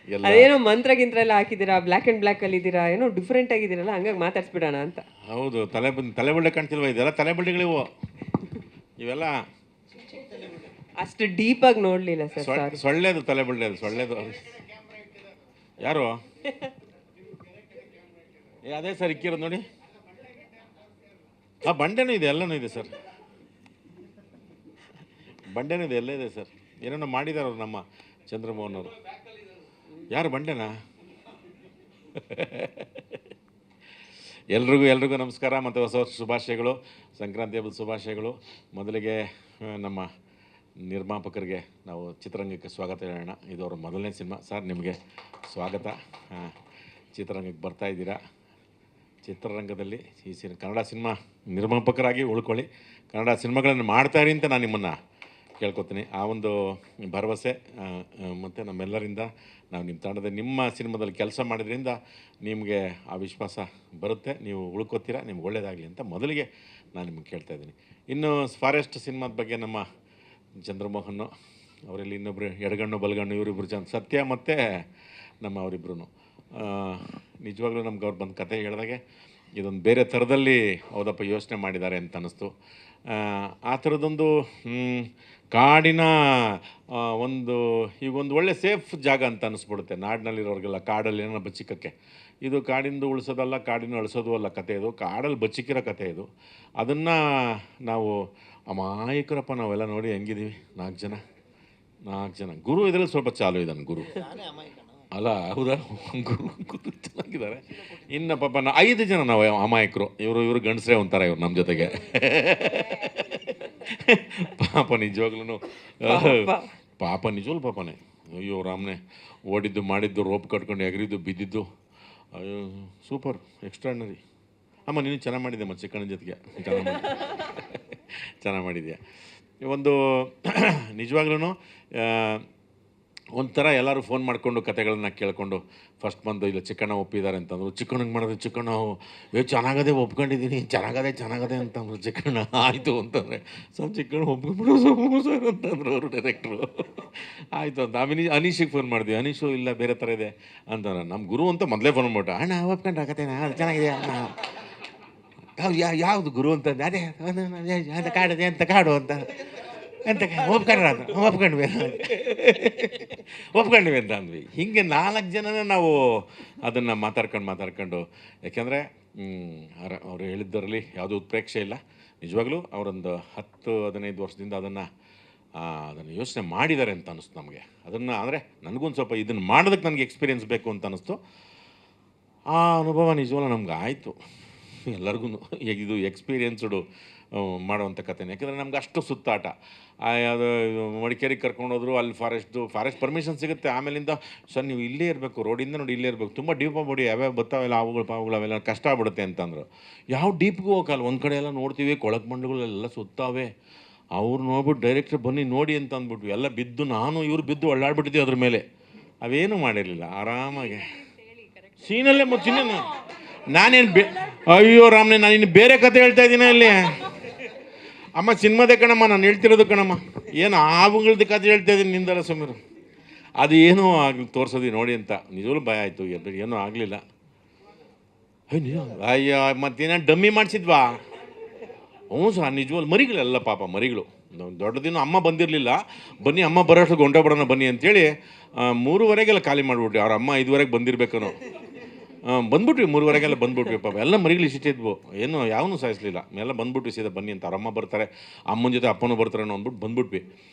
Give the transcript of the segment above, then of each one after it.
ಎಲ್ಲ ಅದೇನೋ ಮಂತ್ರ ಗಿಂತ್ರ ಎಲ್ಲ ಹಾಕಿದ್ದೀರಾ, ಬ್ಲ್ಯಾಕ್ ಆ್ಯಂಡ್ ಬ್ಲ್ಯಾಕ್ ಅಲ್ಲಿ ಇದ್ದೀರಾ, ಏನೋ ಡಿಫ್ರೆಂಟ್ ಆಗಿದ್ದೀರಲ್ಲ, ಹಂಗಾಗಿ ಮಾತಾಡ್ಸ್ಬಿಡೋಣ ಅಂತ. ಹೌದು, ತಲೆಬಳ್ಳೆ ಕಾಣ್ತಿಲ್ವ? ಇದೆಲ್ಲ ತಲೆಬಳ್ಳಿಗಳಿವು ಇವೆಲ್ಲ. ಅಷ್ಟು ಡೀಪ್ ಆಗಿ ನೋಡ್ಲಿಲ್ಲ ಸರ್, ಸಾರಿ. ಸೊಳ್ಳೆದು ತಲೆಬಳ್ಳೆ, ಅದು ಸೊಳ್ಳೆದು. ಯಾರು ಅದೇ ಸರ್ ಇಕ್ಕಿರೋದು ನೋಡಿ. ಬಂಡೆನೂ ಇದೆ, ಎಲ್ಲನೂ ಇದೆ ಸರ್, ಬಂಡೆನೂ ಇದೆ, ಎಲ್ಲ ಇದೆ ಸರ್. ಏನೇನೋ ಮಾಡಿದ್ದಾರೆ ಅವ್ರು ನಮ್ಮ ಚಂದ್ರಮೋಹನ್ ಅವರು. ಯಾರು ಬಂಡೆನಾ? ಎಲ್ರಿಗೂ ನಮಸ್ಕಾರ ಮತ್ತು ಹೊಸ ವರ್ಷ ಶುಭಾಶಯಗಳು, ಸಂಕ್ರಾಂತಿ ಹಬ್ಬದ ಶುಭಾಶಯಗಳು. ಮೊದಲಿಗೆ ನಮ್ಮ ನಿರ್ಮಾಪಕರಿಗೆ ನಾವು ಚಿತ್ರರಂಗಕ್ಕೆ ಸ್ವಾಗತ ಹೇಳೋಣ. ಇದು ಅವರ ಮೊದಲನೇ ಸಿನಿಮಾ. ಸರ್, ನಿಮಗೆ ಸ್ವಾಗತ. ಚಿತ್ರರಂಗಕ್ಕೆ ಬರ್ತಾಯಿದ್ದೀರಾ. ಚಿತ್ರರಂಗದಲ್ಲಿ ಈ ಕನ್ನಡ ಸಿನಿಮಾ ನಿರ್ಮಾಪಕರಾಗಿ ಉಳ್ಕೊಳ್ಳಿ, ಕನ್ನಡ ಸಿನಿಮಾಗಳನ್ನು ಮಾಡ್ತಾಯಿರಿ ಅಂತ ನಾನು ನಿಮ್ಮನ್ನು ಕೇಳ್ಕೊತೀನಿ. ಆ ಒಂದು ಭರವಸೆ ಮತ್ತು ನಮ್ಮೆಲ್ಲರಿಂದ, ನಾವು ನಿಮ್ಮ ತಂಡದಲ್ಲಿ ನಿಮ್ಮ ಸಿನಿಮಾದಲ್ಲಿ ಕೆಲಸ ಮಾಡೋದ್ರಿಂದ ನಿಮಗೆ ಆ ವಿಶ್ವಾಸ ಬರುತ್ತೆ, ನೀವು ಉಳ್ಕೋತೀರಾ, ನಿಮ್ಗೆ ಒಳ್ಳೆಯದಾಗಲಿ ಅಂತ ಮೊದಲಿಗೆ ನಾನು ನಿಮ್ಗೆ ಕೇಳ್ತಾ ಇದ್ದೀನಿ. ಇನ್ನು ಫಾರೆಸ್ಟ್ ಸಿನಿಮಾದ ಬಗ್ಗೆ ನಮ್ಮ ಚಂದ್ರಮೋಹನ್ ಅವರಲ್ಲಿ ಇನ್ನೊಬ್ಬರು ಎಡಗಣ್ಣು ಬಲಗಣ್ಣು ಇವರಿಬ್ಬರು ಸತ್ಯ ಮತ್ತು ನಮ್ಮ ಅವರಿಬ್ಬರು ನಿಜವಾಗ್ಲೂ ನಮ್ಗೆ ಅವ್ರು ಬಂದು ಕತೆ ಹೇಳಿದಾಗೆ ಇದೊಂದು ಬೇರೆ ಥರದಲ್ಲಿ ಹೌದಪ್ಪ ಯೋಚನೆ ಮಾಡಿದ್ದಾರೆ ಅಂತ ಅನ್ನಿಸ್ತು. ಆ ಥರದೊಂದು ಕಾಡಿನ ಈಗ ಒಂದು ಒಳ್ಳೆ ಸೇಫ್ ಜಾಗ ಅಂತ ಅನ್ನಿಸ್ಬಿಡುತ್ತೆ ನಾಡಿನಲ್ಲಿರೋರಿಗೆಲ್ಲ. ಕಾಡಲ್ಲಿ ಏನೋ ಬಚ್ಚಿಕ್ಕಕ್ಕೆ, ಇದು ಕಾಡಿಂದು ಉಳಿಸೋದಲ್ಲ, ಕಾಡಿನ ಅಳಿಸೋದು ಅಲ್ಲ ಕತೆ, ಇದು ಕಾಡಲ್ಲಿ ಬಚ್ಚಿಕ್ಕಿರೋ ಕತೆ ಇದು. ಅದನ್ನು ನಾವು ಅಮಾಯಕರಪ್ಪ ನಾವೆಲ್ಲ ನೋಡಿ ಹೆಂಗಿದ್ದೀವಿ, 4 ಜನ ಗುರು ಇದರಲ್ಲಿ ಸ್ವಲ್ಪ ಚಾಲು ಇದ್ದಾನೆ ಗುರು ಅಲ್ಲ, ಹೌದಾ? ಗುರು ಚೆನ್ನಾಗಿದ್ದಾರೆ. ಇನ್ನು ಪಾಪ 5 ಜನ ನಾವು ಅಮಾಯಕರು. ಇವರು ಗಂಡಸ್ರೇ ಒಂಥರ, ಇವ್ರು ನಮ್ಮ ಜೊತೆಗೆ ಪಾಪ ನಿಜವಾಗ್ಲೂ ಪಾಪನೇ. ಅಯ್ಯೋ ರಾಮನೆ, ಓಡಿದ್ದು ಮಾಡಿದ್ದು, ರೋಪ್ ಕಟ್ಕೊಂಡು ಎಗರಿದ್ದು ಬಿದ್ದಿದ್ದು, ಅಯ್ಯೋ ಸೂಪರ್, ಎಕ್ಸ್ಟ್ರಾರ್ಡಿನರಿ. ಅಮ್ಮ ನೀನು ಚೆನ್ನಾಗಿ ಮಾಡಿದ್ದೆ, ಮತ್ತು ಚಿಕ್ಕಣ್ಣನ ಜೊತೆಗೆ ಚೆನ್ನಾಗಿ ಮಾಡಿದ್ಯಾ. ಒಂದು ನಿಜವಾಗ್ಲೂ ಒಂಥರ ಎಲ್ಲರೂ ಫೋನ್ ಮಾಡಿಕೊಂಡು ಕತೆಗಳನ್ನ ಕೇಳಿಕೊಂಡು ಫಸ್ಟ್ ಬಂದು ಇಲ್ಲ ಚಿಕ್ಕಣ್ಣ ಒಪ್ಪಿದ್ದಾರೆ ಅಂತಂದರು. ಚಿಕ್ಕಣ್ಣಗೆ ಮಾಡಿದ್ರೆ ಚಿಕ್ಕಣ್ಣ ಚೆನ್ನಾಗದೆ ಒಪ್ಕೊಂಡಿದ್ದೀನಿ, ಚೆನ್ನಾಗದೆ ಅಂತಂದರು. ಚಿಕ್ಕಣ್ಣ ಆಯಿತು ಅಂತಂದರೆ ಸರ್ ಚಿಕ್ಕಣ್ಣ ಒಪ್ಕೊಂಡ್ಬಿಡು ಸರ್ ಅಂತಂದರು ಅವರು ಡೈರೆಕ್ಟ್ರು. ಆಯಿತು ಅಂತ ಅನೀಶಿಗೆ ಫೋನ್ ಮಾಡಿದ್ವಿ. ಅನೀಶು ಇಲ್ಲ ಬೇರೆ ಥರ ಇದೆ ಅಂತಂದ್ರೆ ನಮ್ಮ ಗುರು ಅಂತ ಮೊದಲೇ ಫೋನ್ ಮಾಡ್ಬಿಟ್ಟು, ಅಣ್ಣ ಒಪ್ಕೊಂಡ್ರೆ ಕತೆನಾ, ಅದು ಚೆನ್ನಾಗಿದೆ ಅಣ್ಣ. ಯಾವುದು ಗುರು ಅಂತಂದು, ಅದೇ ಅಂತ ಕಾಡದೆ ಅಂತ ಕಾಡು ಅಂತ ಅಂತ ಒಪ್ಕೊಂಡ್ವಿ ಅಂತ ಅಂದ್ವಿ. ಹೀಗೆ 4 ಜನನೇ ನಾವು ಅದನ್ನು ಮಾತಾಡ್ಕೊಂಡು ಯಾಕೆಂದರೆ ಅವರು ಹೇಳಿದ್ದರಲ್ಲಿ ಯಾವುದೂ ಉತ್ಪ್ರೇಕ್ಷೆ ಇಲ್ಲ. ನಿಜವಾಗ್ಲೂ ಅವರೊಂದು 10-15 ವರ್ಷದಿಂದ ಅದನ್ನು ಯೋಚನೆ ಮಾಡಿದ್ದಾರೆ ಅಂತ ಅನ್ನಿಸ್ತು ನಮಗೆ. ಅದನ್ನು ಅಂದರೆ ನನಗೊಂದು ಸ್ವಲ್ಪ ಇದನ್ನು ಮಾಡೋದಕ್ಕೆ ನನಗೆ ಎಕ್ಸ್ಪೀರಿಯೆನ್ಸ್ ಬೇಕು ಅಂತ ಅನ್ನಿಸ್ತು. ಆ ಅನುಭವ ನಿಜವಾಗ್ಲೂ ನಮ್ಗೆ ಆಯಿತು ಎಲ್ಲರಿಗೂ. ಇದು ಎಕ್ಸ್ಪೀರಿಯೆನ್ಸ್ಡು ಮಾಡೋವಂಥ ಕಥೆನೇ. ಯಾಕೆಂದರೆ ನಮ್ಗೆ ಅಷ್ಟು ಸುತ್ತಾಟ. ಅದು ಮಡಿಕೇರಿಗೆ ಕರ್ಕೊಂಡೋದ್ರು, ಅಲ್ಲಿ ಫಾರೆಸ್ಟ್ ಪರ್ಮಿಷನ್ ಸಿಗುತ್ತೆ. ಆಮೇಲಿಂದ ಸರ್ ನೀವು ಇಲ್ಲೇ ಇರಬೇಕು, ರೋಡಿಂದ ನೋಡಿ ಇಲ್ಲೇ ಇರಬೇಕು, ತುಂಬ ಡೀಪ್ ಆಗ್ಬಿಡಿ, ಯಾವ್ಯಾವ ಬರ್ತಾವೆಲ್ಲ ಪಾವುಗಳು ಅವೆಲ್ಲ ಕಷ್ಟ ಆಗ್ಬಿಡುತ್ತೆ ಅಂತಂದರು. ಯಾವ ಡೀಪ್ಗೂ ಹೋಗಲ್ಲ, ಒಂದು ಕಡೆ ಎಲ್ಲ ನೋಡ್ತೀವಿ, ಕೊಳಕುಮಂಡುಗಳೆಲ್ಲ ಸುತ್ತಾವೆ. ಅವ್ರು ನೋಡ್ಬಿಟ್ಟು ಡೈರೆಕ್ಟ್ರ್ ಬನ್ನಿ ನೋಡಿ ಅಂತ ಅಂದ್ಬಿಟ್ವಿ. ಎಲ್ಲ ಬಿದ್ದು ಇವ್ರು ಬಿದ್ದು ಒಳ್ಳಾಡ್ಬಿಟ್ಟಿದ್ವಿ ಅದ್ರ ಮೇಲೆ. ಅವೇನೂ ಮಾಡಿರಲಿಲ್ಲ, ಆರಾಮಾಗಿ ಸೀನಲ್ಲೇ ಚಿನ್ನ. ನಾನೇನು ಅಯ್ಯೋ ರಾಮನೆ, ನಾನು ಇನ್ನು ಬೇರೆ ಕತೆ ಹೇಳ್ತಾ ಇದ್ದೀನಿ ಅಲ್ಲಿ. ಅಮ್ಮ ಸಿನಿಮಾದೇ ಕಣಮ್ಮ ನಾನು ಹೇಳ್ತಿರೋದು ಕಣಮ್ಮ, ಏನು ಆವುಗಳದ್ದು ಕತೆ ಹೇಳ್ತಾ ಇದ್ದೀನಿ ನಿಂದಲ್ಲ ಸಮೀರು. ಅದು ಏನೂ ತೋರಿಸೋದು ನೋಡಿ ಅಂತ ನಿಜವೂ ಭಯ ಆಯಿತು. ಏನೂ ಆಗಲಿಲ್ಲ. ಅಯ್ಯೋ ಮತ್ತೇನ ಡಮ್ಮಿ ಮಾಡಿಸಿದ್ವಾ? ಹ್ಞೂ ಸರ್, ನಿಜವಲ್ಲ ಮರಿಗಳೆಲ್ಲ ಪಾಪ ಮರಿಗಳು. ದೊಡ್ಡದಿನ ಅಮ್ಮ ಬಂದಿರಲಿಲ್ಲ, ಬನ್ನಿ ಅಮ್ಮ ಬರೋಷ್ಟು ಹೊಂಟೋಗ್ಬಿಡೋಣ ಬನ್ನಿ ಅಂತೇಳಿ 3:30ಗೆಲ್ಲ ಖಾಲಿ ಮಾಡಿಬಿಟ್ವಿ. ಅವ್ರ ಅಮ್ಮ 5:30ಗೆ ಬಂದಿರಬೇಕನೋ. ಬಂದ್ಬಿಟ್ವಿ, 3:30ಗೆಲ್ಲ ಬಂದ್ಬಿಟ್ವಿ ಪಾಪ. ಎಲ್ಲ ಮರಿಗಳು ಇಷ್ಟಿದ್ವು, ಏನು ಯಾವನ್ನೂ ಸಾಯಿಸಲಿಲ್ಲ. ಎಲ್ಲ ಬಂದ್ಬಿಟ್ವಿ ಸೀದಾ ಬನ್ನಿ ಅಂತ. ಅವ್ರ ಅಮ್ಮ ಬರ್ತಾರೆ, ಅಮ್ಮನ ಜೊತೆ ಅಪ್ಪನೂ ಬರ್ತಾರೇನೋ ಅಂದ್ಬಿಟ್ಟು ಬಂದ್ಬಿಟ್ವಿ.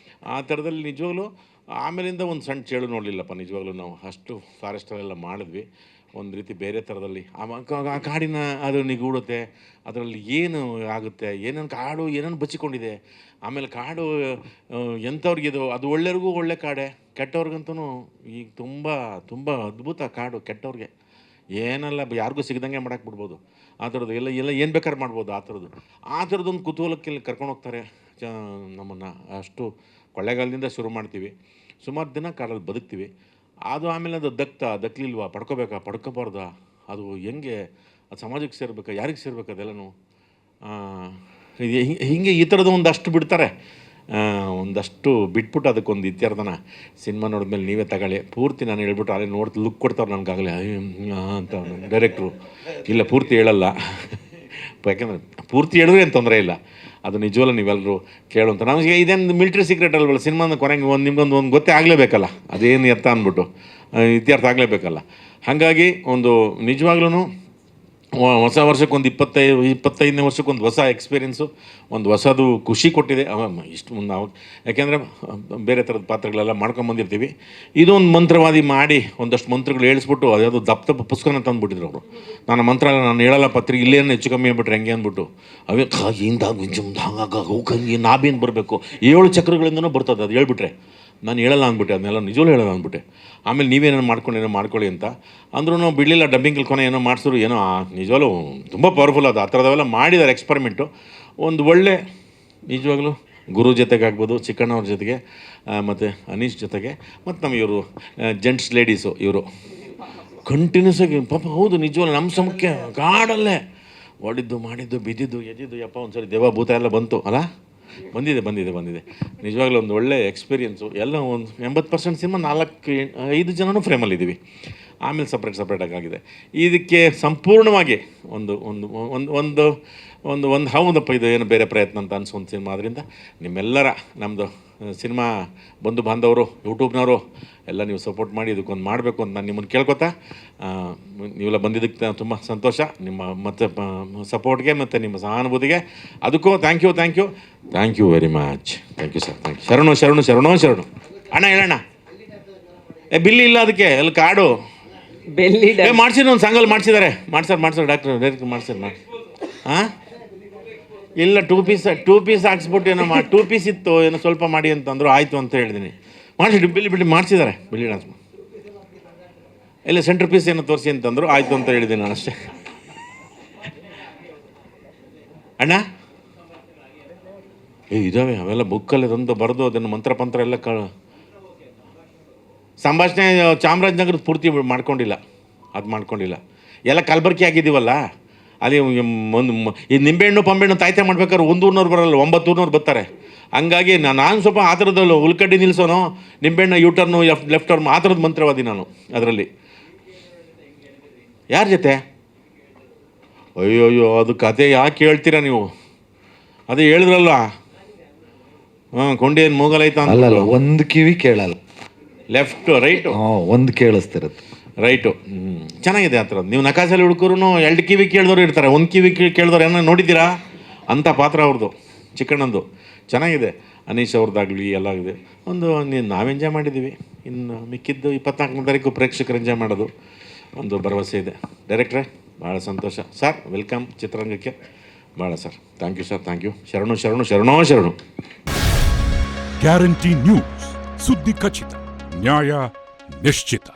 ಆ ಥರದಲ್ಲಿ ನಿಜವಾಗ್ಲೂ ಆಮೇಲಿಂದ ಒಂದು ಸಣ್ಣ ಚೇಳು ನೋಡಲಿಲ್ಲಪ್ಪ. ನಿಜವಾಗ್ಲೂ ನಾವು ಅಷ್ಟು ಫಾರೆಸ್ಟಲ್ಲೆಲ್ಲ ಮಾಡಿದ್ವಿ. ಒಂದು ರೀತಿ ಬೇರೆ ಥರದಲ್ಲಿ ಆ ಕಾಡಿನ ಅದು ನಿಗೂಡುತ್ತೆ. ಅದರಲ್ಲಿ ಏನು ಆಗುತ್ತೆ, ಏನೇನು ಕಾಡು ಏನೇನು ಬಚ್ಚಿಕೊಂಡಿದೆ. ಆಮೇಲೆ ಕಾಡು ಎಂಥವ್ರಿಗಿದು, ಅದು ಒಳ್ಳೆಯವ್ರಿಗೂ ಒಳ್ಳೆ ಕಾಡೆ, ಕೆಟ್ಟವ್ರಿಗಂತೂ ಈಗ ತುಂಬ ತುಂಬ ಅದ್ಭುತ ಕಾಡು. ಕೆಟ್ಟವ್ರಿಗೆ ಏನೆಲ್ಲ ಯಾರಿಗೂ ಸಿಗ್ದಂಗೆ ಮಾಡಕ್ಕೆ ಬಿಡ್ಬೋದು. ಆ ಥರದ್ದು ಎಲ್ಲ ಏನು ಬೇಕಾದ್ರೆ ಮಾಡ್ಬೋದು. ಆ ಥರದ್ದೊಂದು ಕುತೂಹಲಕ್ಕೆ ಕರ್ಕೊಂಡು ಹೋಗ್ತಾರೆ ನಮ್ಮನ್ನು. ಅಷ್ಟು ಕೊಳ್ಳೆಗಾಲದಿಂದ ಶುರು ಮಾಡ್ತೀವಿ, ಸುಮಾರು ದಿನ ಕಾಡಲ್ಲಿ ಬದುಕ್ತೀವಿ. ಅದು ಆಮೇಲೆ ಅದು ದಕ್ಕಲಿಲ್ವಾ, ಪಡ್ಕೋಬಾರ್ದಾ, ಅದು ಹೆಂಗೆ, ಅದು ಸಮಾಜಕ್ಕೆ ಸೇರ್ಬೇಕಾ, ಯಾರಿಗೆ ಸೇರ್ಬೇಕು ಅದೆಲ್ಲನೂ. ಹೀಗೆ ಈ ಥರದ್ದು ಒಂದಷ್ಟು ಬಿಡ್ತಾರೆ. ಒಂದಷ್ಟು ಬಿಟ್ಬಿಟ್ಟು ಅದಕ್ಕೊಂದು ಇತ್ಯರ್ಥನ ಸಿನಿಮಾ ನೋಡಿದ್ಮೇಲೆ ನೀವೇ ತಗೊಳ್ಳಿ ಪೂರ್ತಿ ನಾನು ಹೇಳ್ಬಿಟ್ಟು ಅಲ್ಲೇ ನೋಡಿ ಲುಕ್ ಕೊಡ್ತಾವ್ರು ನನಗಾಗಲೇ ಅಂತ ಡೈರೆಕ್ಟ್ರು ಇಲ್ಲ ಪೂರ್ತಿ ಹೇಳಲ್ಲ ಯಾಕೆಂದರೆ ಪೂರ್ತಿ ಹೇಳಿದ್ರೆ ಏನು ತೊಂದರೆ ಇಲ್ಲ ಅದು ನಿಜವಲ್ಲ ನೀವೆಲ್ಲರೂ ಕೇಳುವಂಥ ನಮಗೆ ಇದೇನು ಮಿಲ್ಟ್ರಿ ಸೀಕ್ರೆಟ್ ಅಲ್ವಲ್ಲ ಸಿನಿಮಾದ ಕೊನೆಗೆ ನಿಮ್ಗೊಂದು ಗೊತ್ತೇ ಆಗಲೇಬೇಕಲ್ಲ ಅದೇನು ಎತ್ತ ಅಂದ್ಬಿಟ್ಟು ಇತ್ಯರ್ಥ ಆಗಲೇಬೇಕಲ್ಲ ಹಾಗಾಗಿ ಒಂದು ನಿಜವಾಗ್ಲೂ ಹೊಸ ವರ್ಷಕ್ಕೊಂದು 25ನೇ ವರ್ಷಕ್ಕೊಂದು ಹೊಸ ಎಕ್ಸ್ಪೀರಿಯೆನ್ಸು ಒಂದು ಹೊಸದು ಖುಷಿ ಕೊಟ್ಟಿದೆ ಇಷ್ಟು ಮುಂದೆ ಅವಾಗ ಯಾಕೆಂದರೆ ಬೇರೆ ಥರದ ಪಾತ್ರಗಳೆಲ್ಲ ಮಾಡ್ಕೊಂಬಂದಿರ್ತೀವಿ ಇದೊಂದು ಮಂತ್ರವಾದಿ ಮಾಡಿ ಒಂದಷ್ಟು ಮಂತ್ರಗಳು ಹೇಳಿಸ್ಬಿಟ್ಟು ಅದ್ಯಾವುದು ದಪ್ಪ ಪುಸ್ತಕನ ತಂದುಬಿಟ್ಟಿದ್ರು ಅವರು ನಾನು ಮಂತ್ರ ನಾನು ಹೇಳಲ್ಲ ಪತ್ರಿಕೆ ಇಲ್ಲೇನು ಹೆಚ್ಚು ಕಮ್ಮಿ ಆಗ್ಬಿಟ್ರೆ ಹೆಂಗೆ ಅಂದ್ಬಿಟ್ಟು ಅವೇ ಹಂಗಾಗಿ ನಾಬೇನು ಬರಬೇಕು 7 ಚಕ್ರಗಳಿಂದನೂ ಬರ್ತದೆ ಅದು ಹೇಳ್ಬಿಟ್ರೆ ನಾನು ಹೇಳಲ್ಲ ಅಂದ್ಬಿಟ್ಟೆ ಅದನ್ನೆಲ್ಲ ನಿಜವೂ ಹೇಳಲ್ಲ ಅಂದ್ಬಿಟ್ಟೆ ಆಮೇಲೆ ನೀವೇನೋ ಮಾಡ್ಕೊಳ್ಳಿ ಅಂತ ಅಂದ್ರೂ ಬಿಡಲಿಲ್ಲ ಡಬ್ಬಿಂಗಲ್ಲಿ ಕೊನೆ ಏನೋ ಮಾಡಿಸಿದ್ರು ಏನೋ ನಿಜವಾಗ್ಲೂ ತುಂಬ ಪವರ್ಫುಲ್ ಅದು ಆ ಥರದವೆಲ್ಲ ಮಾಡಿದ್ದಾರೆ ಎಕ್ಸ್ಪರಿಮೆಂಟು ಒಂದು ಒಳ್ಳೆ ನಿಜವಾಗ್ಲೂ ಗುರು ಜೊತೆಗೆ ಆಗ್ಬೋದು ಚಿಕ್ಕಣ್ಣವ್ರ ಜೊತೆಗೆ ಮತ್ತು ಅನೀಶ್ ಜೊತೆಗೆ ಮತ್ತು ನಮ್ಮ ಇವರು ಜೆಂಟ್ಸ್ ಲೇಡೀಸು ಇವರು ಕಂಟಿನ್ಯೂಸ್ ಆಗಿ ಪಾಪ ಹೌದು ನಿಜವಾಗ್ಲೂ ನಮ್ಮ ಸಮಕ್ಕೆ ಗಾಡಲ್ಲೇ ಹೊಡಿದ್ದು ಮಾಡಿದ್ದು ಬಿದ್ದಿದ್ದು ಎದ್ದಿದ್ದು ಯಪ್ಪ ಒಂದು ಸರಿ ದೇವ ಭೂತ ಎಲ್ಲ ಬಂತು ಅಲ್ಲ ಬಂದಿದೆ ನಿಜವಾಗ್ಲೂ ಒಂದು ಒಳ್ಳೆ ಎಕ್ಸ್ಪೀರಿಯೆನ್ಸು ಎಲ್ಲ ಒಂದು 80% ಸಿನಿಮಾ 4-5 ಜನನೂ ಫ್ರೇಮಲ್ಲಿದ್ದೀವಿ ಆಮೇಲೆ ಸಪ್ರೇಟಾಗಿ ಆಗಿದೆ ಇದಕ್ಕೆ ಸಂಪೂರ್ಣವಾಗಿ ಒಂದು ಹೌದಪ್ಪ ಇದು ಏನು ಬೇರೆ ಪ್ರಯತ್ನ ಅಂತ ಅನಿಸೋ ಒಂದು ಸಿನಿಮಾ ಆದ್ದರಿಂದ ನಿಮ್ಮೆಲ್ಲರ ನಮ್ಮದು ಸಿನಿಮಾ ಬಂಧು ಬಾಂಧವರು ಯೂಟ್ಯೂಬ್ನವರು ಎಲ್ಲ ನೀವು ಸಪೋರ್ಟ್ ಮಾಡಿ ಇದಕ್ಕೊಂದು ಮಾಡಬೇಕು ಅಂತ ನಾನು ನಿಮ್ಮನ್ನು ಕೇಳ್ಕೊತಾ ನೀವೆಲ್ಲ ಬಂದಿದ್ದಕ್ಕೆ ತುಂಬ ಸಂತೋಷ ನಿಮ್ಮ ಮತ್ತು ಸಪೋರ್ಟ್ಗೆ ಮತ್ತು ನಿಮ್ಮ ಸಹಾನುಭೂತಿಗೆ ಅದಕ್ಕೂ thank you very much thank you sir thank you ಶರಣು ಅಣ್ಣ ಹೇಳಣ್ಣ ಬಿಲ್ಲಿ ಇಲ್ಲ ಅದಕ್ಕೆ ಅಲ್ಲಿ ಕಾರ್ಡು ಬೆಲ್ಲಿ ಮಾಡ್ಸಿದ್ರು ಒಂದು ಸಂಘಲ್ಲಿ ಮಾಡ್ಸಿದ್ದಾರೆ ಡಾಕ್ಟ್ರು ಡೈರೆಕ್ಟ್ ಮಾಡ್ಸಿದ್ರು ಹಾಂ ಇಲ್ಲ 2 ಪೀಸ್ ಹಾಕ್ಸ್ಬಿಟ್ಟು ಏನೋ 2 ಪೀಸ್ ಇತ್ತು ಏನೋ ಸ್ವಲ್ಪ ಮಾಡಿ ಅಂತಂದ್ರು ಆಯಿತು ಅಂತ ಹೇಳಿದ್ದೀನಿ ಬಿಲ್ಲಿ ಮಾಡಿಸಿದ್ದಾರೆ ಬಿಲ್ಲಿ ಡಾನ್ಸ್ ಇಲ್ಲ ಸೆಂಟ್ರ್ ಪೀಸ್ ಏನೋ ತೋರಿಸಿ ಅಂತಂದರು ಆಯಿತು ಅಂತ ಹೇಳಿದ್ದೀನಿ ನಾನು ಅಷ್ಟೇ ಅಣ್ಣ ಇದಾವೆ ಅವೆಲ್ಲ ಬುಕ್ಕಲ್ಲಿ ತಂದು ಬರೆದು ಅದನ್ನು ಮಂತ್ರ ಎಲ್ಲ ಸಂಭಾಷಣೆ ಚಾಮರಾಜನಗರದ ಪೂರ್ತಿ ಮಾಡ್ಕೊಂಡಿಲ್ಲ ಎಲ್ಲ ಕಲಬೆರಕೆ ಆಗಿದ್ದೀವಲ್ಲ ಅಲ್ಲಿ ಈ ನಿಂಬೆಹಣ್ಣು ಪಂಬೆಹಣ್ಣು ತಾಯ್ತೆ ಮಾಡ್ಬೇಕಾದ್ರೆ 100 ಬರಲ್ಲ 900 ಬರ್ತಾರೆ ಹಂಗಾಗಿ ನಾನು ಸ್ವಲ್ಪ ಆ ಥರದ್ದು ಉಳ್ಕಡ್ಡಿ ನಿಲ್ಸೋನು ನಿಂಬೆಹಣ್ಣು ಯೂಟರ್ನು ಲೆಫ್ಟ್ ಟರ್ನ್ ಆ ಥರದ ಮಂತ್ರವಾದಿ ನಾನು ಅದರಲ್ಲಿ ಯಾರ ಜೊತೆ ಅಯ್ಯೋ ಅದು ಕತೆ ಯಾಕೆ ಹೇಳ್ತೀರಾ ನೀವು ಅದೇ ಹೇಳಿದ್ರಲ್ವ ಕೊಂಡೇನು ಮೂಗಲೈತ ಅಲ್ಲ ಒಂದು ಕಿವಿ ಕೇಳಲ್ಲ ಲೆಫ್ಟು ರೈಟು ಒಂದು ಕೇಳಿಸ್ತಿರುತ್ತೆ ರೈಟು ಚೆನ್ನಾಗಿದೆ ಆ ಥರದ್ದು ನೀವು ನಕಾಸಲ್ಲಿ ಹುಡುಕರು 2 ಕಿವಿ ಕೇಳಿದವರು ಇರ್ತಾರೆ 1 ಕಿವಿ ಕೇಳಿದವ್ರು ಏನೋ ನೋಡಿದ್ದೀರಾ ಅಂಥ ಪಾತ್ರ ಅವ್ರದ್ದು ಚಿಕ್ಕಣ್ಣಂದು ಚೆನ್ನಾಗಿದೆ ಅನೀಶ್ ಅವ್ರದ್ದಾಗಲಿ ಎಲ್ಲ ಇದೆ ನಾವು ಎಂಜಾಯ್ ಮಾಡಿದ್ದೀವಿ ಇನ್ನು ಮಿಕ್ಕಿದ್ದು 24ನೇ ತಾರೀಕು ಪ್ರೇಕ್ಷಕರು ಎಂಜಾಯ್ ಮಾಡೋದು ಒಂದು ಭರವಸೆ ಇದೆ ಡೈರೆಕ್ಟ್ರೇ ಭಾಳ ಸಂತೋಷ ಸರ್ ವೆಲ್ಕಮ್ ಚಿತ್ರರಂಗಕ್ಕೆ ಭಾಳ sir thank you sir thank you ಶರಣು ಗ್ಯಾರಂಟಿ ನ್ಯೂಸ್ ಸುದ್ದಿ ಖಚಿತ ನ್ಯಾಯ ನಿಶ್ಚಿತ.